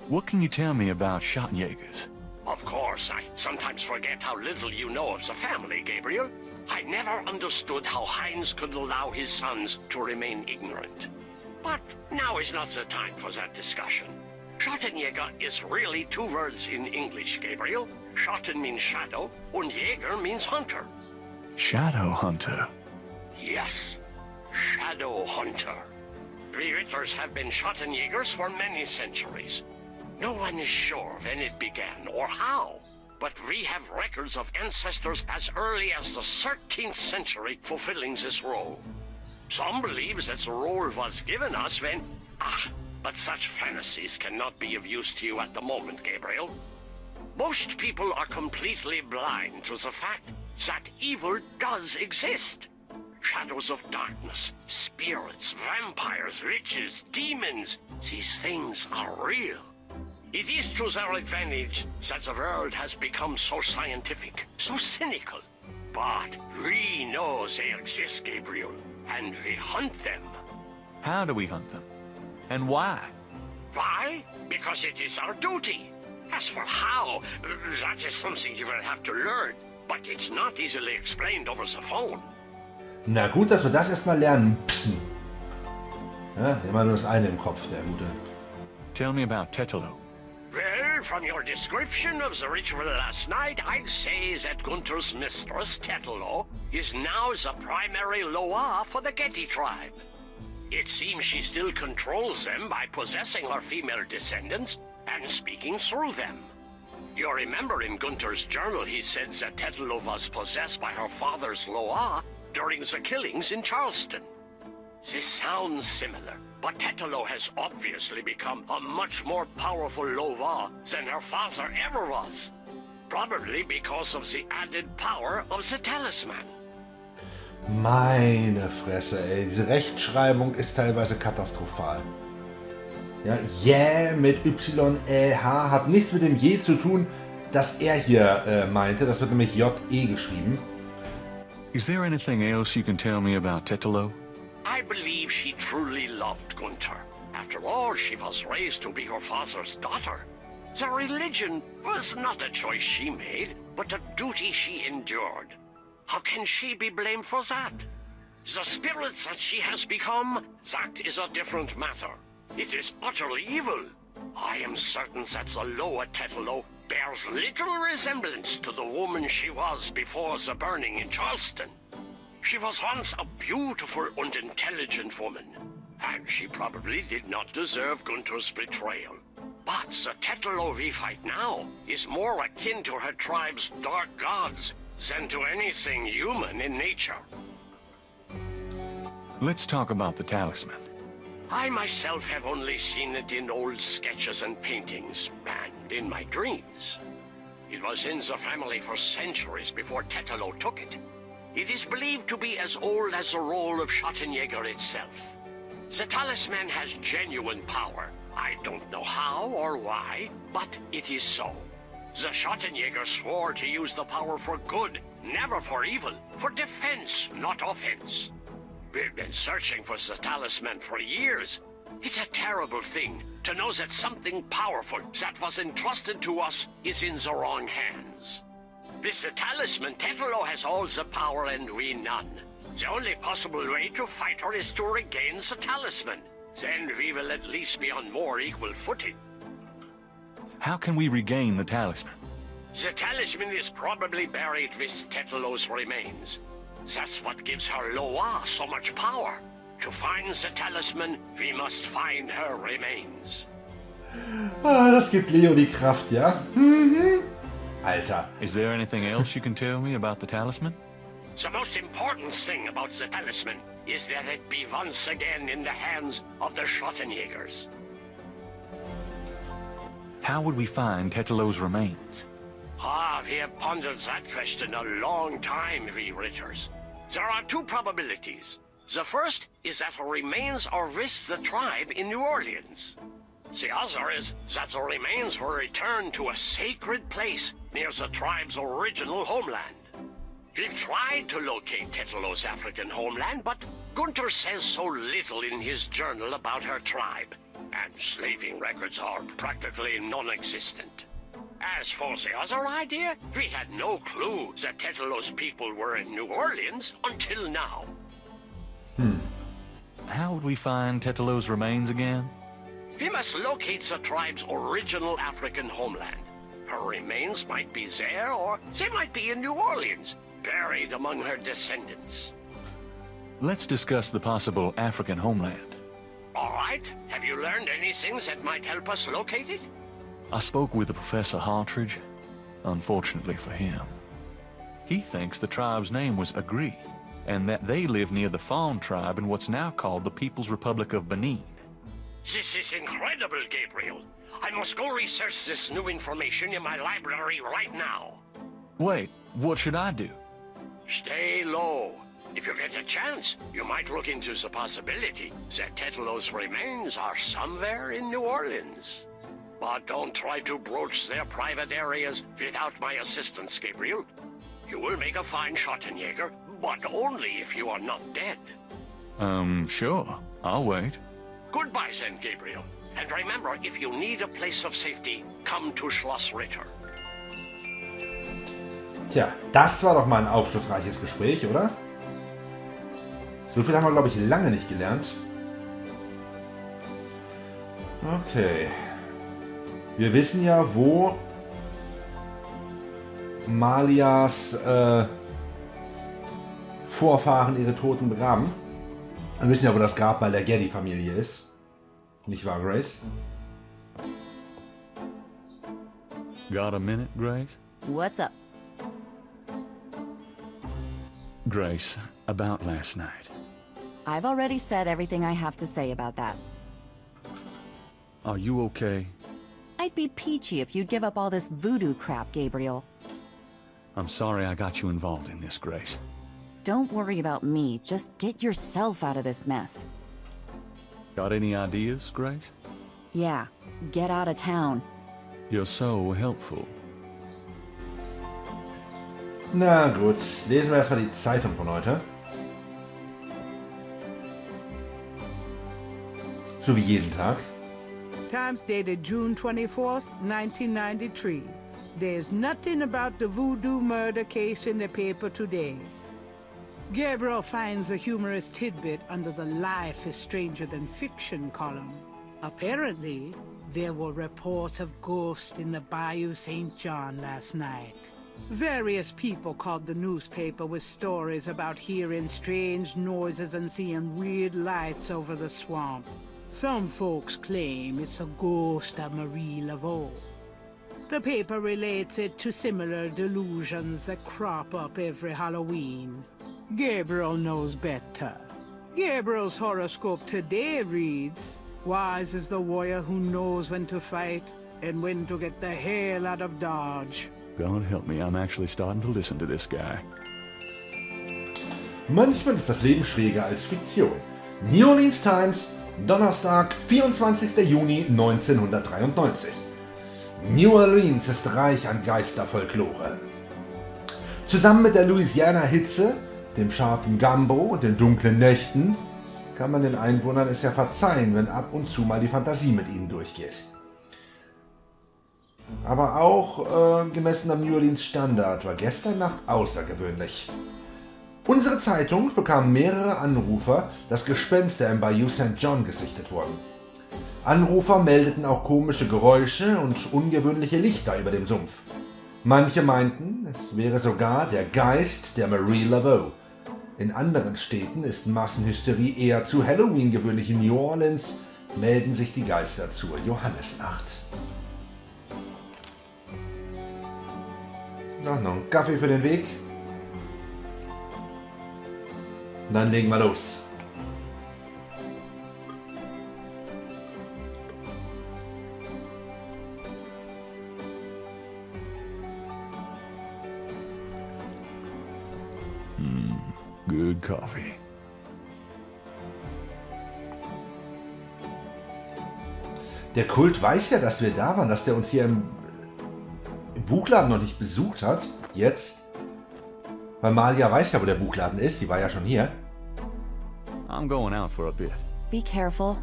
What can you tell me about Schottenjägers? Of course, I sometimes forget how little you know of the family, Gabriel. I never understood how Heinz could allow his sons to remain ignorant. But now is not the time for that discussion. Schottenjäger is really two words in English, Gabriel. Schotten means shadow, and Jäger means hunter. Shadow hunter. Yes, shadow hunter. We Ritters have been Schottenjägers for many centuries. No one is sure when it began or how, but we have records of ancestors as early as the 13th century fulfilling this role. Some believe that the role was given us when... but such fantasies cannot be of use to you at the moment, Gabriel. Most people are completely blind to the fact that evil does exist. Shadows of darkness, spirits, vampires, witches, demons, these things are real. It is to their advantage that the world has become so scientific, so cynical. But we know they exist, Gabriel, and we hunt them. How do we hunt them? And why? Why? Because it is our duty. As for how, that is something you will have to learn. But it's not easily explained over the phone. Na gut, dass wir das erstmal lernen. Pssen. Ja, immer nur das eine im Kopf, der Gute. Tell me about Tetelo. Well, from your description of the ritual last night, I'd say that Gunther's mistress, Tetelo, is now the primary Loa for the Getty tribe. It seems she still controls them by possessing her female descendants and speaking through them. You remember in Gunther's journal he said that Tetelo was possessed by her father's Loa during the killings in Charleston. This sounds similar, but Tetelo has obviously become a much more powerful Loa than her father ever was. Probably because of the added power of the talisman. Meine Fresse, ey. Diese Rechtschreibung ist teilweise katastrophal. Ja, mit Y-E-H hat nichts mit dem Je zu tun, das er hier meinte. Das wird nämlich J-E geschrieben. Is there anything else you can tell me about Tetelo? I believe she truly loved Gunther. After all, she was raised to be her father's daughter. The religion was not a choice she made, but a duty she endured. How can she be blamed for that? The spirit that she has become, that is a different matter. It is utterly evil. I am certain that the lower Tetelo bears little resemblance to the woman she was before the burning in Charleston. She was once a beautiful and intelligent woman, and she probably did not deserve Gunther's betrayal. But the Tetelo we fight now is more akin to her tribe's dark gods than to anything human in nature. Let's talk about the talisman. I myself have only seen it in old sketches and paintings, and in my dreams. It was in the family for centuries before Tetelo took it. It is believed to be as old as the role of Schottenjäger itself. The talisman has genuine power. I don't know how or why, but it is so. The Schottenjäger swore to use the power for good, never for evil, for defense, not offense. We've been searching for the talisman for years. It's a terrible thing to know that something powerful that was entrusted to us is in the wrong hands. With the talisman, Tetelo has all the power and we none. The only possible way to fight her is to regain the talisman. Then we will at least be on more equal footing. How can we regain the talisman? The talisman is probably buried with Tetelo's remains. That's what gives her Loa so much power. To find the talisman, we must find her remains. Das gibt Leo die Kraft, ja? Alter. Is there anything else you can tell me about the talisman? The most important thing about the talisman is that it be once again in the hands of the Schottenjägers. How would we find Tetelo's remains? We have pondered that question a long time, we Ritters. There are two probabilities. The first is that her remains are with the tribe in New Orleans. The other is that the remains were returned to a sacred place near the tribe's original homeland. We've tried to locate Tetelo's African homeland, but Gunther says so little in his journal about her tribe. and slaving records are practically non-existent. As for the other idea, we had no clue that Tetelo's people were in New Orleans until now. How would we find Tetelo's remains again? We must locate the tribe's original African homeland. Her remains might be there, or they might be in New Orleans, buried among her descendants. Let's discuss the possible African homeland. All right. Have you learned anything that might help us locate it? I spoke with Professor Hartridge, unfortunately for him. He thinks the tribe's name was Agree, and that they live near the Fawn tribe in what's now called the People's Republic of Benin. This is incredible, Gabriel. I must go research this new information in my library right now. Wait, what should I do? Stay low. If you get a chance, you might look into the possibility that Tetelo's remains are somewhere in New Orleans. But don't try to broach their private areas without my assistance, Gabriel. You will make a fine Schottenjäger, but only if you are not dead. Sure. I'll wait. Goodbye then, Gabriel. And remember, if you need a place of safety, come to Schloss Ritter. Tja, das war doch mal ein aufschlussreiches Gespräch, oder? So viel haben wir, glaube ich, lange nicht gelernt. Okay. Wir wissen ja, wo Malias Vorfahren ihre Toten begraben. Wir wissen ja, wo das Grabmal der Geddy-Familie ist. Nicht wahr, Grace? Got a minute, Grace? What's up? Grace, about last night. I've already said everything I have to say about that. Are you okay? I'd be peachy if you'd give up all this voodoo crap, Gabriel. I'm sorry I got you involved in this, Grace. Don't worry about me. Just get yourself out of this mess. Got any ideas, Grace? Yeah, get out of town. You're so helpful. Na gut, lesen wir erstmal die Zeitung von heute. So wie jeden Tag. Times dated June 24th, 1993. There's nothing about the voodoo murder case in the paper today. Gabriel finds a humorous tidbit under the Life is Stranger Than Fiction column. Apparently, there were reports of ghosts in the Bayou St. John last night. Various people called the newspaper with stories about hearing strange noises and seeing weird lights over the swamp. Some folks claim it's a ghost of Marie Laveau. The paper relates it to similar delusions that crop up every Halloween. Gabriel knows better. Gabriel's horoscope today reads, "Wise is the warrior who knows when to fight and when to get the hell out of Dodge." God help me, I'm actually starting to listen to this guy. Manchmal ist das Leben schräger als Fiktion. New Orleans Times, Donnerstag, 24. Juni 1993. New Orleans ist reich an Geisterfolklore. Zusammen mit der Louisiana-Hitze, dem scharfen Gambo und den dunklen Nächten kann man den Einwohnern es ja verzeihen, wenn ab und zu mal die Fantasie mit ihnen durchgeht. Aber auch gemessen am New Orleans Standard war gestern Nacht außergewöhnlich. Unsere Zeitung bekam mehrere Anrufer, dass Gespenster im Bayou St. John gesichtet wurden. Anrufer meldeten auch komische Geräusche und ungewöhnliche Lichter über dem Sumpf. Manche meinten, es wäre sogar der Geist der Marie Laveau. In anderen Städten ist Massenhysterie eher zu Halloween gewöhnlich. In New Orleans melden sich die Geister zur Johannesnacht. Noch einen Kaffee für den Weg. Und dann legen wir los. Good coffee. Der Kult weiß ja, dass wir da waren, dass der uns hier im Buchladen noch nicht besucht hat. Jetzt. Weil Malia weiß ja, wo der Buchladen ist. Die war ja schon hier. I'm going out for a bit. Be careful.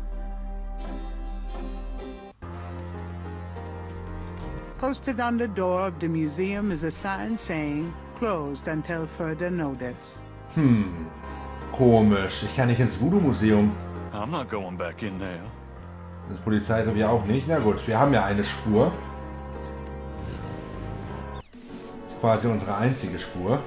Posted on the door of the museum is a sign saying, closed until further notice. Komisch. Ich kann nicht ins Voodoo-Museum. I'm not going back in there. Das Polizeirevier auch nicht. Na gut, wir haben ja eine Spur. Das ist quasi unsere einzige Spur.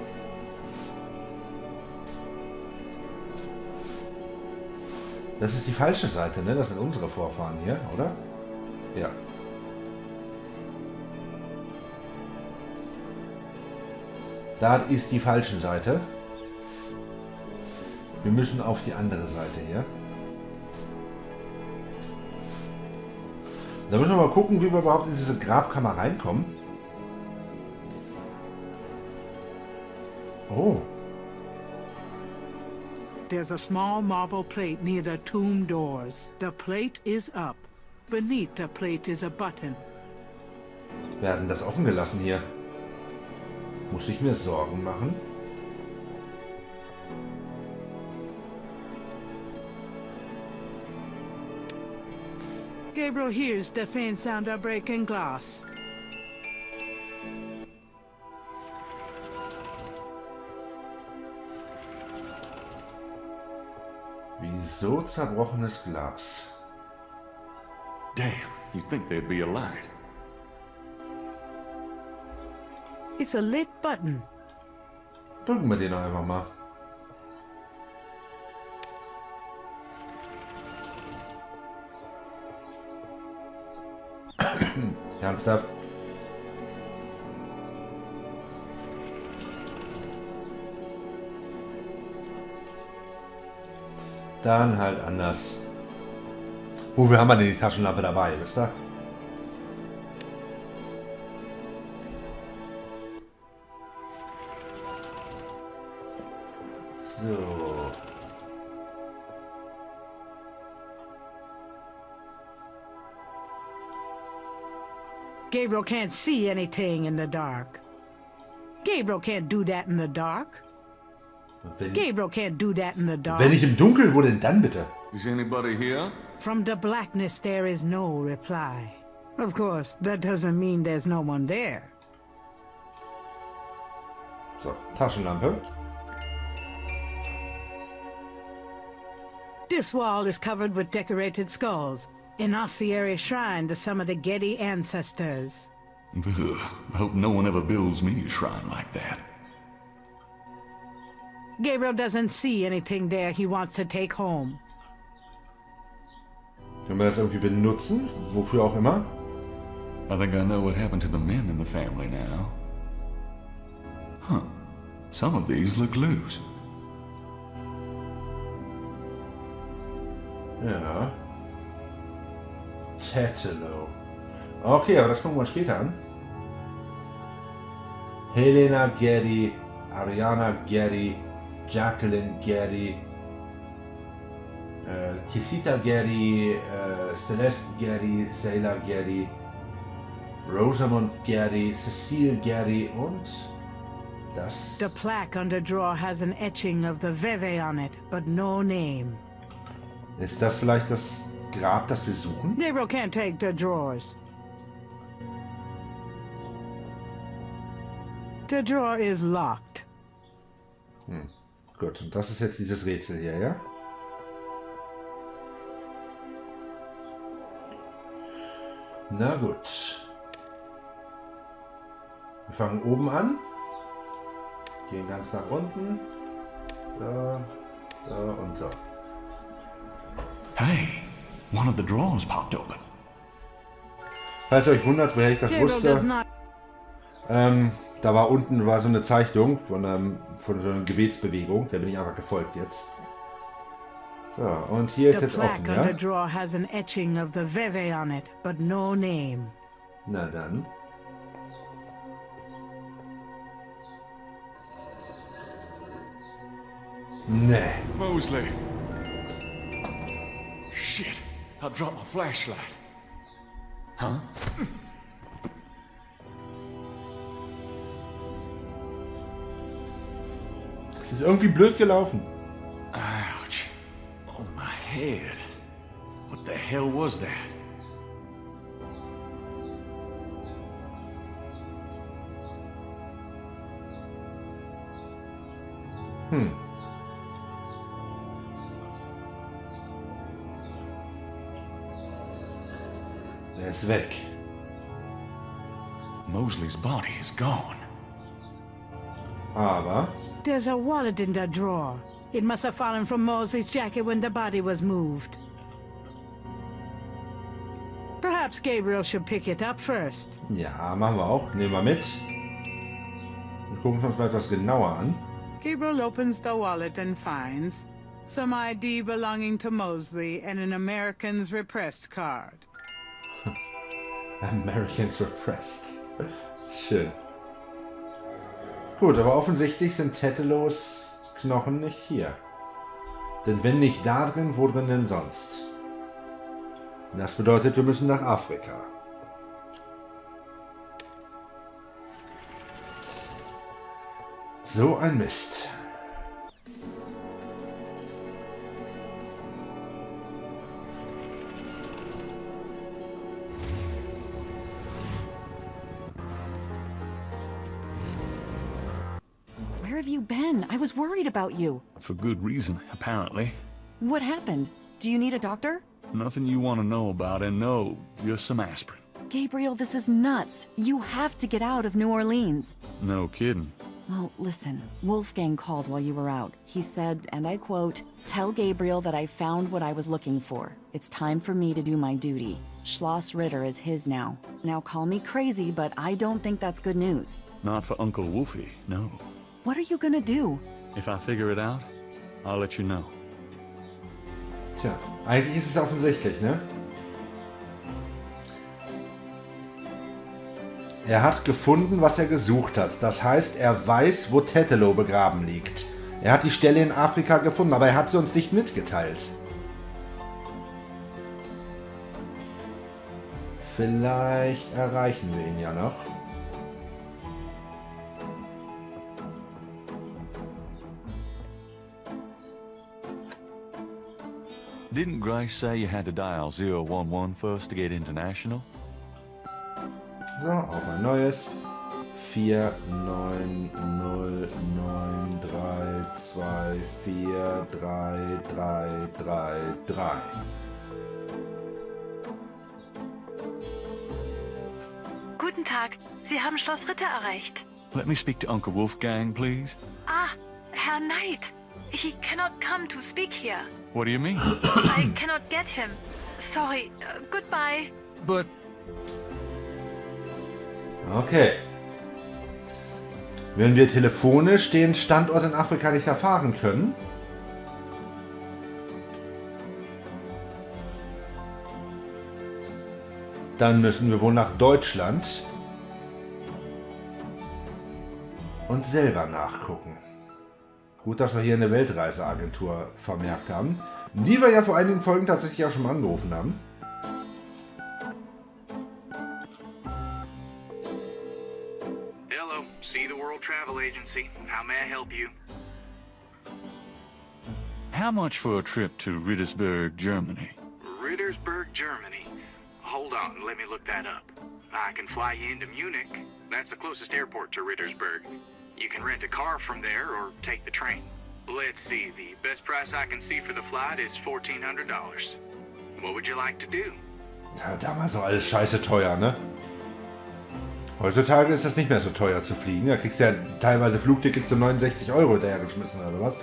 Das ist die falsche Seite, ne? Das sind unsere Vorfahren hier, oder? Ja. Das ist die falsche Seite. Wir müssen auf die andere Seite hier. Da müssen wir mal gucken, wie wir überhaupt in diese Grabkammer reinkommen. Oh. There's a small marble plate near the tomb doors. The plate is up. Beneath the plate is a button. Wir hatten das offen gelassen hier. Muss ich mir Sorgen machen? Gabriel hears the faint sound of breaking glass. Wieso zerbrochenes Glas? Damn, you'd think there'd be a light. It's a lit button. Drücken wir den doch einfach mal. Ernsthaft? Dann halt anders. Wofür haben wir denn die Taschenlampe dabei, wisst ihr? So. Gabriel can't see anything in the dark. Gabriel can't do that in the dark. Gabriel can't do that in the dark. Wenn ich im Dunkeln, wo denn dann bitte? Is anybody here? From the blackness there is no reply. Of course, that doesn't mean there's no one there. So, Taschenlampe. This wall is covered with decorated skulls, an ossuary shrine to some of the Getty ancestors. Ugh, I hope no one ever builds me a shrine like that. Gabriel doesn't see anything there he wants to take home. Können wir das irgendwie benutzen? Wofür auch immer? I think I know what happened to the men in the family now. Huh. Some of these look loose. Ja. Tetelo. Okay, aber das gucken wir uns später an. Helena Getty, Ariana Getty, Jacqueline Getty, Kisita Getty, Celeste Getty, Sailor Getty, Rosamund Getty, Cecile Getty und das... The plaque on the drawer has an etching of the Veve on it, but no name. Ist das vielleicht das Grab, das wir suchen? Gabriel can't take the drawers. The drawer is locked. Gut, und das ist jetzt dieses Rätsel hier, ja? Na gut. Wir fangen oben an. Gehen ganz nach unten. Da, da und so. Hey, one of the drawers popped open. Falls ihr euch wundert, woher ich das Gabriel does wusste, not. da war unten so eine Zeichnung von so einer Gebetsbewegung. Da bin ich einfach gefolgt jetzt. So, und hier ist The jetzt offen, plaque on the ja? drawer has an etching of the Veve on it, but no name. Na dann. Nee. Mosley. Shit, I dropped my flashlight. Huh? Es ist irgendwie blöd gelaufen. Ouch. Oh, my head. What the hell was that? Er ist weg. Mosley's body is gone. Aber There's a wallet in the drawer. It must have fallen from Mosley's jacket when the body was moved. Perhaps Gabriel should pick it up first. ja, machen wir auch. Nehmen wir mit. Und gucken uns mal etwas genauer an. Gabriel opens the wallet and finds some ID belonging to Mosley and an American's repressed card. Americans Repressed. Schön. Gut, aber offensichtlich sind Tetelos Knochen nicht hier. Denn wenn nicht da drin, wo drin denn sonst? Das bedeutet, wir müssen nach Afrika. So ein Mist. Where have you been? I was worried about you. For good reason, apparently. What happened? Do you need a doctor? Nothing you want to know about, and no, just some aspirin. Gabriel, this is nuts. You have to get out of New Orleans. No kidding. Well, listen, Wolfgang called while you were out. He said, and I quote, "Tell Gabriel that I found what I was looking for. It's time for me to do my duty. Schloss Ritter is his now. Now call me crazy, but I don't think that's good news." Not for Uncle Wolfie, no. What are you gonna do? If I figure it out, I'll let you know. Tja, eigentlich ist es offensichtlich, ne? Er hat gefunden, was er gesucht hat. Das heißt, er weiß, wo Tetelo begraben liegt. Er hat die Stelle in Afrika gefunden, aber er hat sie uns nicht mitgeteilt. Vielleicht erreichen wir ihn ja noch. Didn't Grace say you had to dial 011 first to get international? So, auf ein neues. 49093243333. Guten Tag, Sie haben Schloss Ritter erreicht. Let me speak to Uncle Wolfgang, please. Ah, Herr Knight. He cannot come to speak here. What do you mean? I cannot get him. Sorry. Goodbye. But Okay. Wenn wir telefonisch den Standort in Afrika nicht erfahren können, dann müssen wir wohl nach Deutschland und selber nachgucken. Gut, dass wir hier eine Weltreiseagentur vermerkt haben, die wir ja vor einigen Folgen tatsächlich auch schon mal angerufen haben. Hello, See the World Travel Agency. How may I help you? how much for a trip to Rittersberg, Germany? Rittersberg, Germany. Hold on, let me look that up. I can fly you into Munich. That's the closest airport to Rittersberg. You can rent a car from there or take the train. Let's see, the best price I can see for the flight is $1,400. What would you like to do? Ja, damals war alles scheiße teuer, ne? Heutzutage ist das nicht mehr so teuer zu fliegen. Da kriegst du ja teilweise Flugtickets für 69 € hinterhergeschmissen, oder was?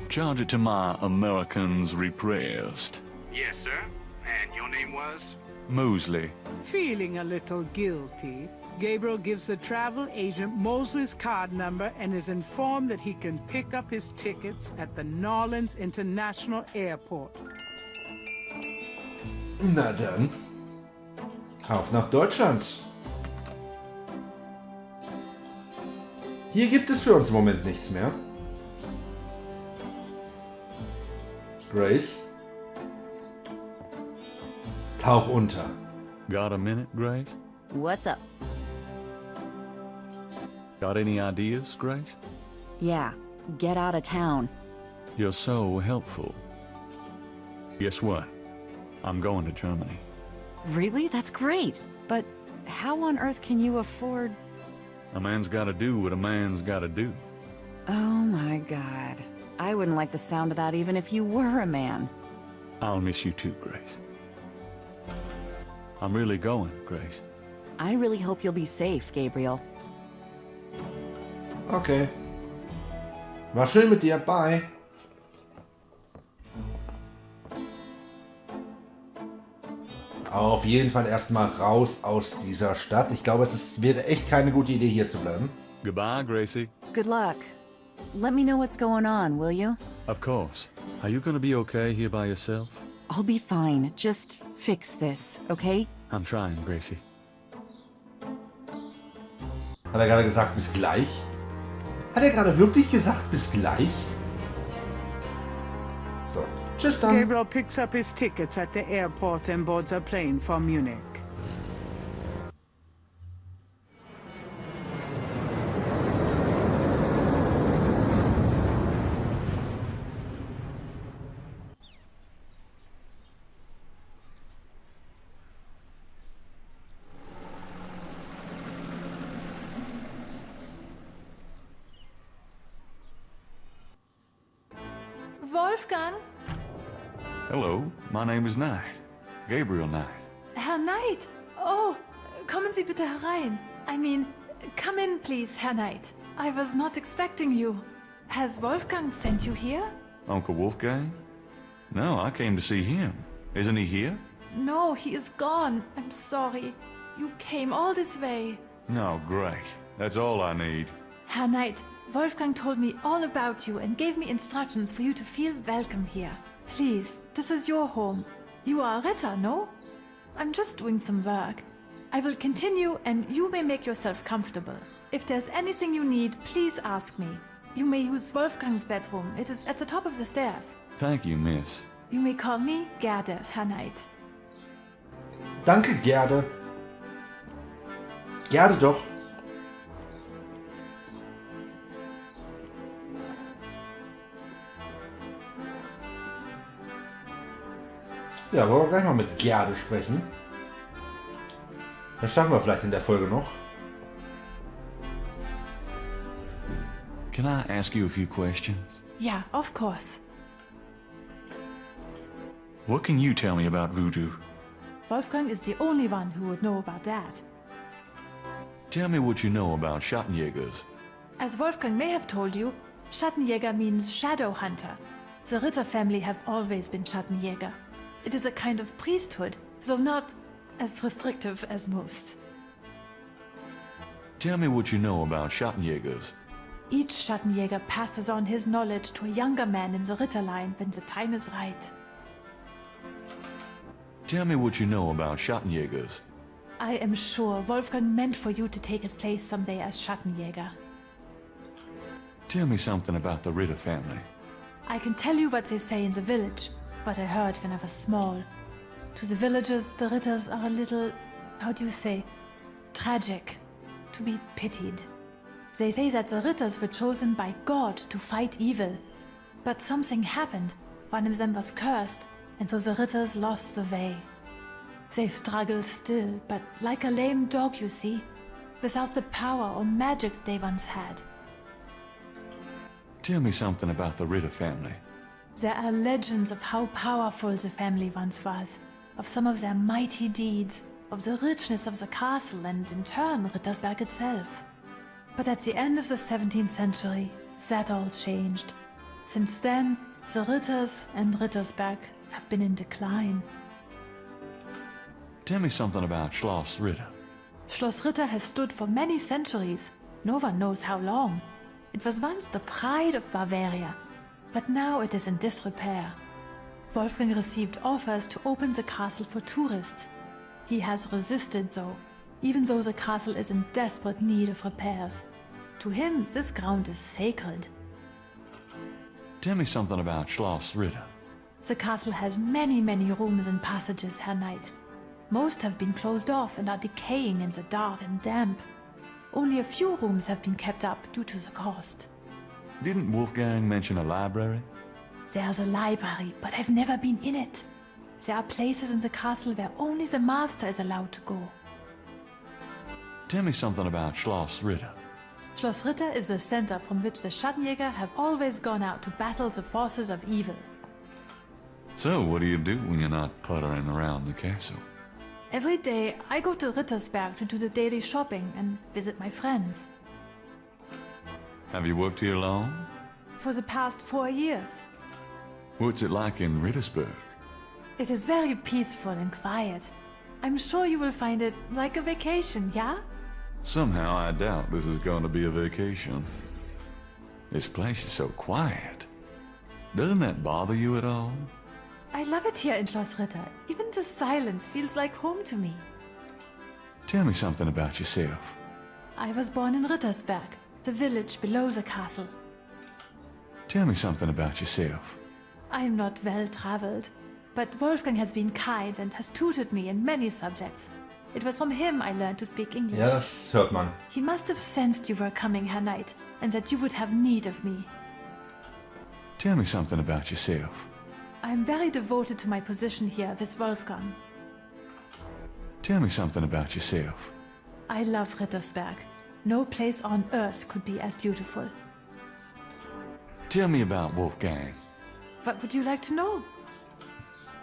Charge it to my Americans repressed. Yes, sir. And your name was? Mosley. Feeling a little guilty, Gabriel gives the travel agent Mosley's card number and is informed that he can pick up his tickets at the Norlands International Airport. Na dann, auf nach Deutschland. Hier gibt es für uns im Moment nichts mehr. Grace, tauch unter. Got a minute, Grace? What's up? Got any ideas, Grace? Yeah, get out of town. You're so helpful. Guess what? I'm going to Germany. Really? That's great. But how on earth can you afford... A man's gotta do what a man's gotta do. Oh my god. I wouldn't like the sound of that even if you were a man. I'll miss you too, Grace. I'm really going, Grace. I really hope you'll be safe, Gabriel. Okay. War schön mit dir. Bye. Auf jeden Fall erstmal raus aus dieser Stadt. Ich glaube, wäre echt keine gute Idee, hier zu bleiben. Goodbye, Gracie. Good luck. Let me know what's going on, will you? Of course. Are you gonna be okay here by yourself? I'll be fine. Just fix this, okay? I'm trying, Gracie. Hat er gerade gesagt, bis gleich? Hat er gerade wirklich gesagt, bis gleich? So, tschüss dann. Gabriel picks up his tickets at the airport and boards a plane for Munich. Wolfgang? Hello, my name is Knight. Gabriel Knight. Herr Knight? Oh, kommen Sie bitte herein. I mean, come in, please, Herr Knight. I was not expecting you. Has Wolfgang sent you here? Uncle Wolfgang? No, I came to see him. Isn't he here? No, he is gone. I'm sorry. You came all this way. No, great. That's all I need. Herr Knight, Wolfgang told me all about you and gave me instructions for you to feel welcome here. Please, this is your home. You are Ritter, no? I'm just doing some work. I will continue and you may make yourself comfortable. If there's anything you need, please ask me. You may use Wolfgang's bedroom. It is at the top of the stairs. Thank you, miss. You may call me Gerde, Herr Knight. Danke, Gerde. Gerde doch. Ja, wollen wir gleich mal mit Gerde sprechen. Das schaffen wir vielleicht in der Folge noch. Can I ask you a few questions? Yeah, of course. What can you tell me about voodoo? Wolfgang is the only one who would know about that. Tell me what you know about Schattenjägers. As Wolfgang may have told you, Schattenjäger means shadow hunter. The Ritter family have always been Schattenjäger. It is a kind of priesthood, though not as restrictive as most. Tell me what you know about Schattenjägers. Each Schattenjäger passes on his knowledge to a younger man in the Ritter line when the time is right. Tell me what you know about Schattenjägers. I am sure Wolfgang meant for you to take his place someday as Schattenjäger. Tell me something about the Ritter family. I can tell you what they say in the village, what I heard when I was small. To the villagers, the Ritters are a little, how do you say, tragic, to be pitied. They say that the Ritters were chosen by God to fight evil. But something happened, one of them was cursed, and so the Ritters lost the way. They struggle still, but like a lame dog, you see, without the power or magic they once had. Tell me something about the Ritter family. There are legends of how powerful the family once was, of some of their mighty deeds, of the richness of the castle and, in turn, Rittersberg itself. But at the end of the 17th century, that all changed. Since then, the Ritters and Rittersberg have been in decline. Tell me something about Schloss Ritter. Schloss Ritter has stood for many centuries. No one knows how long. It was once the pride of Bavaria, but now it is in disrepair. Wolfgang received offers to open the castle for tourists. He has resisted though, even though the castle is in desperate need of repairs. To him, this ground is sacred. Tell me something about Schloss Ritter. The castle has many rooms and passages, Herr Knight. Most have been closed off and are decaying in the dark and damp. Only a few rooms have been kept up due to the cost. Didn't Wolfgang mention a library? There's a library, but I've never been in it. There are places in the castle where only the master is allowed to go. Tell me something about Schloss Ritter. Schloss Ritter is the center from which the Schattenjäger have always gone out to battle the forces of evil. So, what do you do when you're not puttering around the castle? Every day, I go to Rittersberg to do the daily shopping and visit my friends. Have you worked here long? For the past 4 years. What's it like in Rittersberg? It is very peaceful and quiet. I'm sure you will find it like a vacation, yeah? Somehow I doubt this is going to be a vacation. This place is so quiet. Doesn't that bother you at all? I love it here in Schloss Ritter. Even the silence feels like home to me. Tell me something about yourself. I was born in Rittersberg, the village below the castle. Tell me something about yourself. I am not well traveled, but Wolfgang has been kind and has tutored me in many subjects. It was from him I learned to speak English. Ja, das hört man. He must have sensed you were coming, Herr Knight, and that you would have need of me. Tell me something about yourself. I am very devoted to my position here with Wolfgang. Tell me something about yourself. I love Rittersberg. No place on earth could be as beautiful. Tell me about Wolfgang. What would you like to know?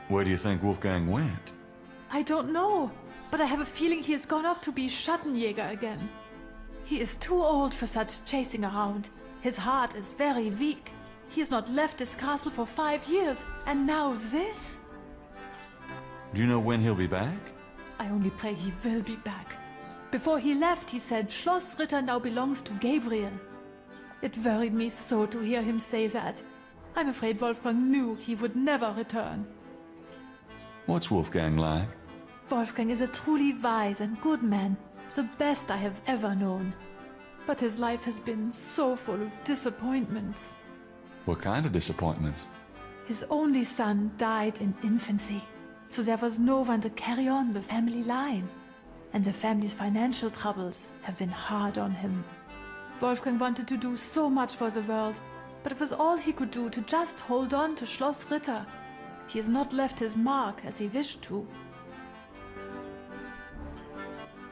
Where do you think Wolfgang went? I don't know, but I have a feeling he has gone off to be Schattenjäger again. He is too old for such chasing around. His heart is very weak. He has not left this castle for 5 years, and now this? Do you know when he'll be back? I only pray he will be back. Before he left, he said Schloss Ritter now belongs to Gabriel. It worried me so to hear him say that. I'm afraid Wolfgang knew he would never return. What's Wolfgang like? Wolfgang is a truly wise and good man, the best I have ever known. But his life has been so full of disappointments. What kind of disappointments? His only son died in infancy, so there was no one to carry on the family line. And the family's financial troubles have been hard on him. Wolfgang wanted to do so much for the world, but it was all he could do to just hold on to Schloss Ritter. He has not left his mark as he wished to.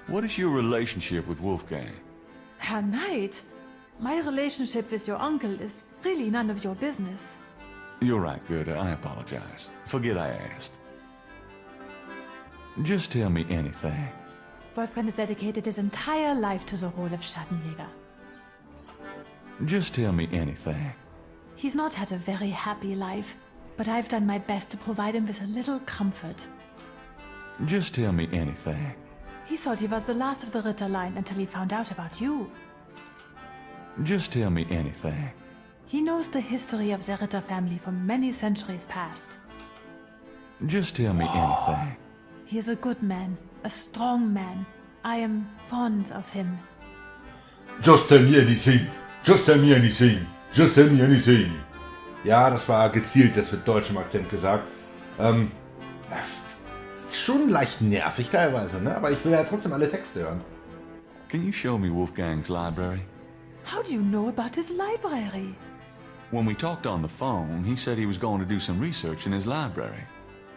What is your relationship with Wolfgang? Herr Knight, my relationship with your uncle is really none of your business. You're right, Goethe. I apologize. Forget I asked. Just tell me anything. Wolfgang has dedicated his entire life to the role of Schattenjäger. Just tell me anything. He's not had a very happy life, but I've done my best to provide him with a little comfort. Just tell me anything. He thought he was the last of the Ritter line until he found out about you. Just tell me anything. He knows the history of the Ritter family from many centuries past. Just tell me anything. He is a good man, a strong man. I am fond of him. Just tell me anything. Just tell me anything. Just tell me anything. Ja, das war gezielt, das mit deutschem Akzent gesagt. Schon leicht nervig teilweise, ne? Aber ich will ja trotzdem alle Texte hören. Can you show me Wolfgang's library? How do you know about his library? When we talked on the phone, he said he was going to do some research in his library.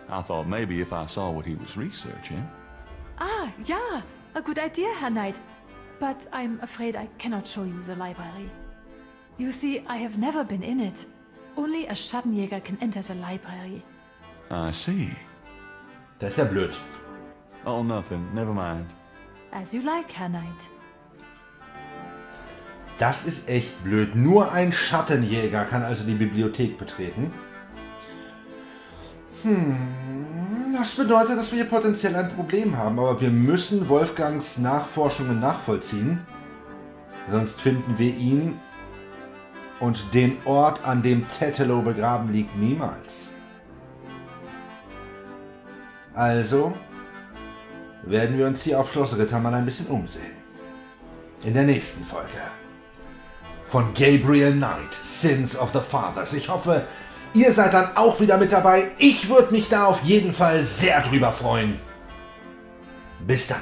I thought maybe if I saw what he was researching. Ah, yeah, a good idea, Herr Knight. But I'm afraid I cannot show you the library. You see, I have never been in it. Only a Schattenjäger can enter the library. I see. Das ist ja blöd. Oh, nothing. Never mind. As you like, Herr Knight. Das ist echt blöd. Nur ein Schattenjäger kann also die Bibliothek betreten. Das bedeutet, dass wir hier potenziell ein Problem haben, aber wir müssen Wolfgangs Nachforschungen nachvollziehen. Sonst finden wir ihn und den Ort, an dem Tetelo begraben liegt, niemals. Also werden wir uns hier auf Schloss Ritter mal ein bisschen umsehen. In der nächsten Folge von Gabriel Knight, Sins of the Fathers. Ich hoffe, ihr seid dann auch wieder mit dabei. Ich würde mich da auf jeden Fall sehr drüber freuen. Bis dann.